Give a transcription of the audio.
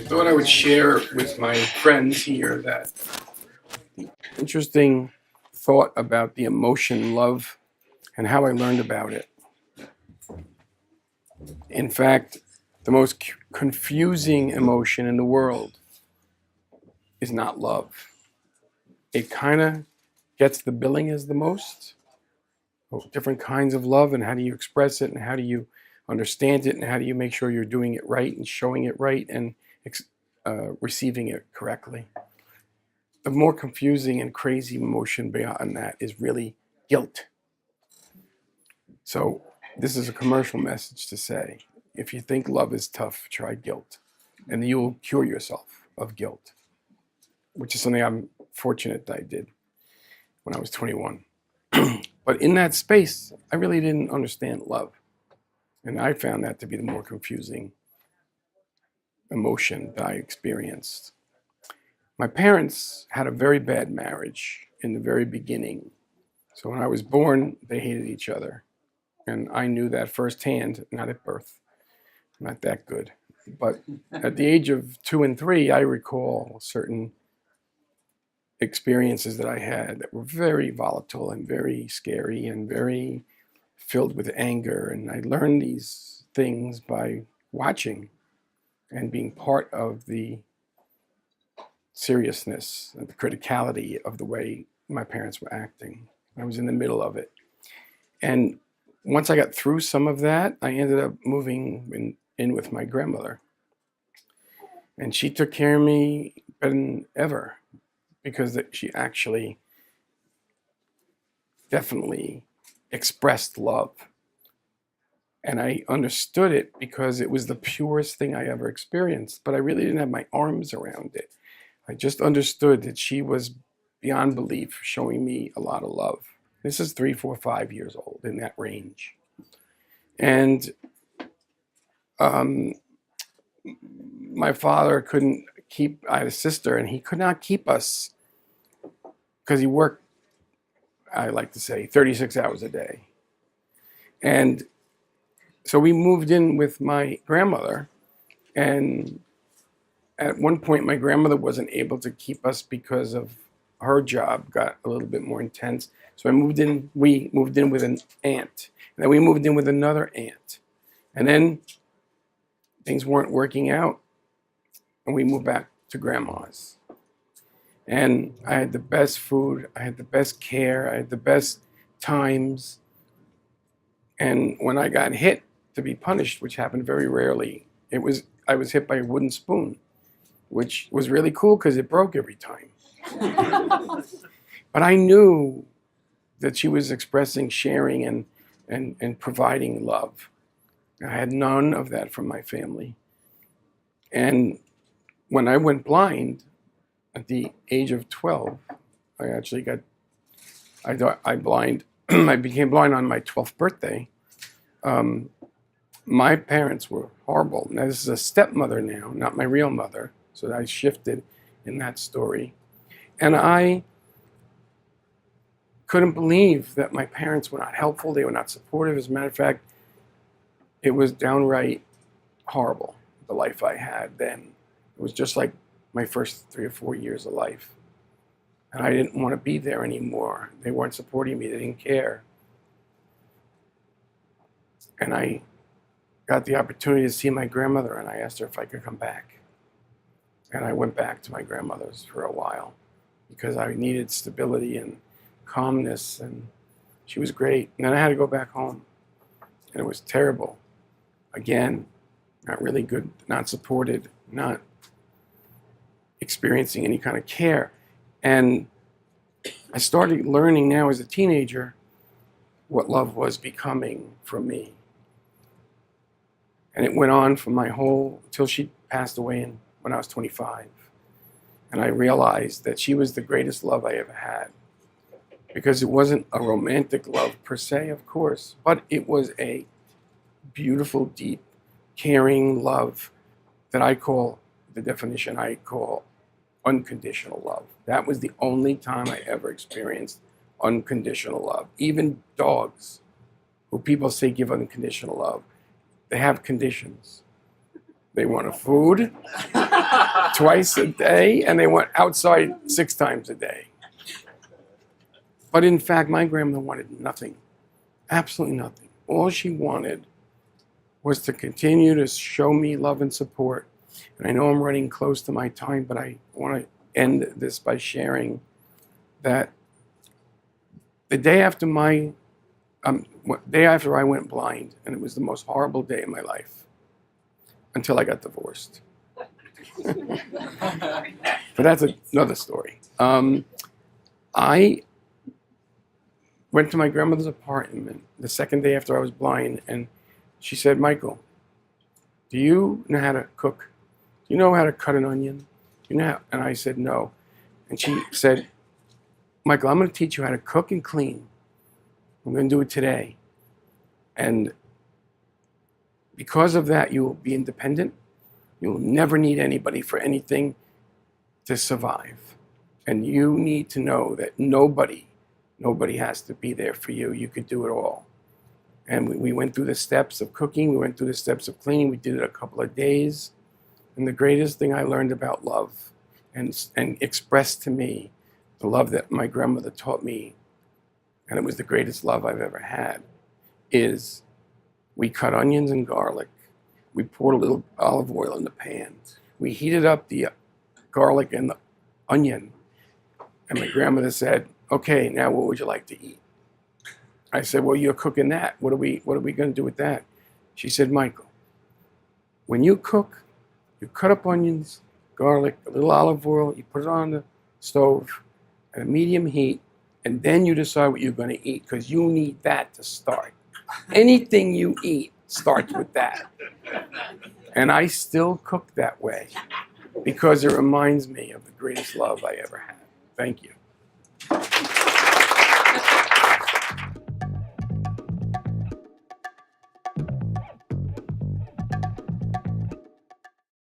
Thought I would share with my friends here that interesting thought about the emotion love and how I learned about it. In fact, the most confusing emotion in the world is not love. It kind of gets the billing as the most. Different kinds of love, and how do you express it, and how do you understand it, and how do you make sure you're doing it right and showing it right and receiving it correctly. The more confusing and crazy emotion beyond that is really guilt. So this is a commercial message to say, if you think love is tough, try guilt, and you will cure yourself of guilt, which is something I'm fortunate that I did when I was 21. But in that space, I really didn't understand love. And I found that to be the more confusing emotion that I experienced. My parents had a very bad marriage in the very beginning. So when I was born, they hated each other. And I knew that firsthand, not at birth, not that good. But at the age of 2 and 3, I recall certain experiences that I had that were very volatile and very scary and very filled with anger. And I learned these things by watching and being part of the seriousness and the criticality of the way my parents were acting. I was in the middle of it. And once I got through some of that, I ended up moving in with my grandmother. And she took care of me better than ever because she actually definitely expressed love. And I understood it because it was the purest thing I ever experienced, but I really didn't have my arms around it. I just understood that she was beyond belief showing me a lot of love. This is 3, 4, 5 years old, in that range. And my father couldn't keep, I had a sister, and he could not keep us because he worked, I like to say, 36 hours a day. And so we moved in with my grandmother, and at one point my grandmother wasn't able to keep us because of her job got a little bit more intense. So we moved in with an aunt, and then we moved in with another aunt. And then things weren't working out, and we moved back to grandma's. And I had the best food, I had the best care, I had the best times. And when I got hit to be punished, which happened very rarely, I was hit by a wooden spoon, which was really cool because it broke every time. But I knew that she was expressing sharing and providing love. I had none of that from my family. And when I went blind at the age of 12, I actually got, I became blind on my 12th birthday. My parents were horrible. Now, this is a stepmother now, not my real mother. So I shifted in that story. And I couldn't believe that my parents were not helpful. They were not supportive. As a matter of fact, it was downright horrible, the life I had then. It was just like my first 3 or 4 years of life. And I didn't want to be there anymore. They weren't supporting me. They didn't care. And I got the opportunity to see my grandmother, and I asked her if I could come back. And I went back to my grandmother's for a while because I needed stability and calmness, and she was great. And then I had to go back home, and it was terrible. Again, not really good, not supported, not experiencing any kind of care. And I started learning now as a teenager what love was becoming for me. And it went on for until she passed away when I was 25. And I realized that she was the greatest love I ever had. Because it wasn't a romantic love per se, of course, but it was a beautiful, deep, caring love that the definition I call unconditional love. That was the only time I ever experienced unconditional love. Even dogs, who people say give unconditional love, they have conditions. They wanted food twice a day, and they went outside 6 times a day. But in fact, my grandmother wanted nothing, absolutely nothing. All she wanted was to continue to show me love and support. And I know I'm running close to my time, but I want to end this by sharing that the day after I went blind, and it was the most horrible day of my life until I got divorced. But that's another story. I went to my grandmother's apartment the second day after I was blind, and she said, "Michael, do you know how to cook? Do you know how to cut an onion? Do you know how?" And I said, "No." And she said, "Michael, I'm going to teach you how to cook and clean. I'm going to do it today. And because of that, you will be independent. You will never need anybody for anything to survive. And you need to know that nobody has to be there for you. You could do it all." And we went through the steps of cooking. We went through the steps of cleaning. We did it a couple of days. And the greatest thing I learned about love and expressed to me the love that my grandmother taught me, and it was the greatest love I've ever had, is we cut onions and garlic. We poured a little olive oil in the pan. We heated up the garlic and the onion. And my grandmother said, "Okay, now what would you like to eat?" I said, "Well, you're cooking that. What are we going to do with that?" She said, "Michael, when you cook, you cut up onions, garlic, a little olive oil, you put it on the stove at a medium heat, and then you decide what you're going to eat, because you need that to start. Anything you eat starts with that." And I still cook that way because it reminds me of the greatest love I ever had. Thank you.